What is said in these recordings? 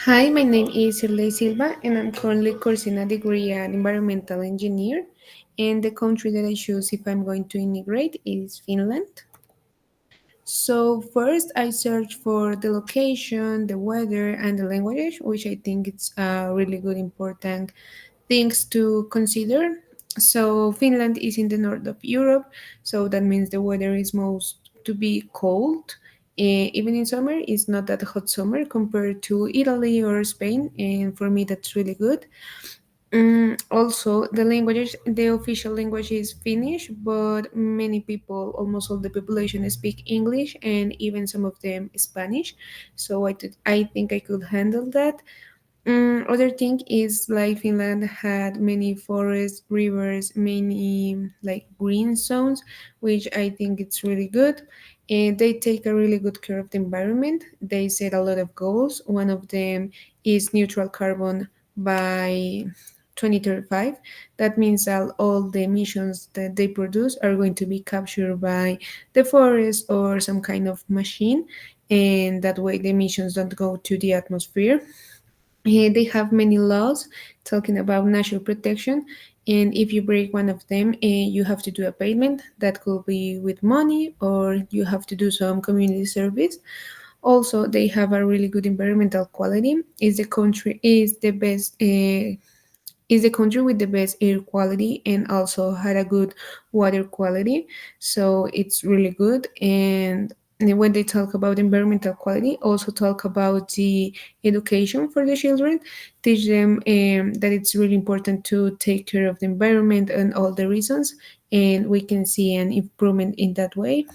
Hi, my name is Irley Silva, and I'm currently coursing a degree at environmental engineer. And the country that I choose if I'm going to immigrate is Finland. So first, I search for the location, the weather, and the language, which I think it's really good, important things to consider. So Finland is in the north of Europe, so that means the weather is most to be cold. Even in summer, it's not that hot summer compared to Italy or Spain, and for me that's really good. Also, the languages, the official language is Finnish, but many people, almost all the population, speak English and even some of them Spanish. So I think I could handle that. Other thing is like Finland had many forests, rivers, many like green zones, which I think it's really good. And they take a really good care of the environment. They set a lot of goals. One of them is neutral carbon by 2035. That means that all the emissions that they produce are going to be captured by the forest or some kind of machine, and that way the emissions don't go to the atmosphere. They have many laws talking about natural protection, and if you break one of them, you have to do a payment that could be with money or you have to do some community service. Also, they have a really good environmental quality. Is the country with the best air quality and also had a good water quality, so it's really good. And when they talk about environmental quality, also talk about the education for the children, teach them that it's really important to take care of the environment and all the reasons, and we can see an improvement in that way.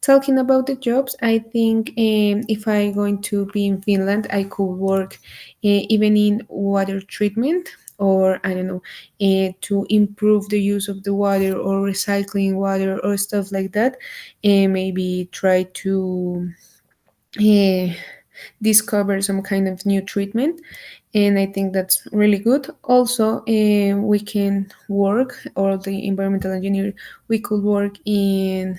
Talking about the jobs, I think if I going to be in Finland, I could work even in water treatment, or I don't know, to improve the use of the water or recycling water or stuff like that, and maybe try to uh, discover some kind of new treatment. And I think that's really good. Also, we can work, or the environmental engineer, we could work in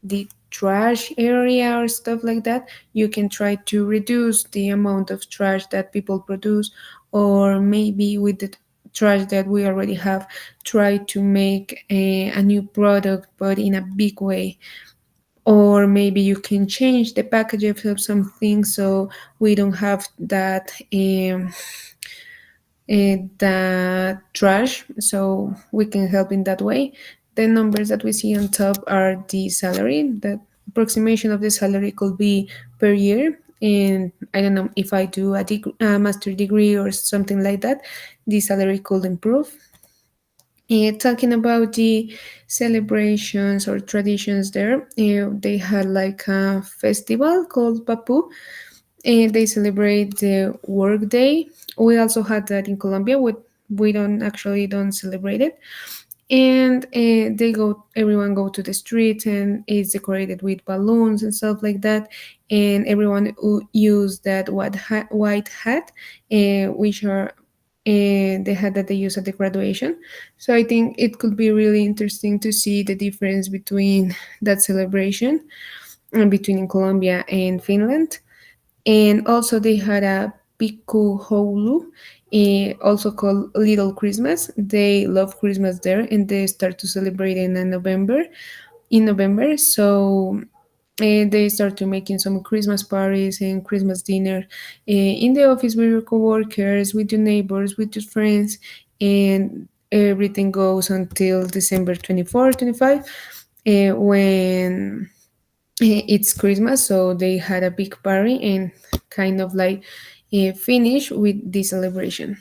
the trash area or stuff like that. You can try to reduce the amount of trash that people produce, or maybe with the trash that we already have, try to make a new product but in a big way. Or maybe you can change the packages of some things so we don't have that trash, so we can help in that way. The numbers that we see on top are the salary. The approximation of the salary could be per year, and I don't know, if I do a master degree or something like that, the salary could improve. Talking about the celebrations or traditions there, they had like a festival called Papu, and they celebrate the work day. We also had that in Colombia. We don't celebrate it, and everyone go to the street, and it's decorated with balloons and stuff like that. And everyone use that white hat, which are the hat that they use at the graduation. So I think it could be really interesting to see the difference between that celebration between Colombia and Finland. And also they had a Piku Houlu, also called Little Christmas. They love Christmas there, and they start to celebrate in November. In November, so they start to making some Christmas parties and Christmas dinner in the office with your coworkers, with your neighbors, with your friends, and everything goes until December 24, 25, when it's Christmas, so they had a big party and kind of like finish with this celebration.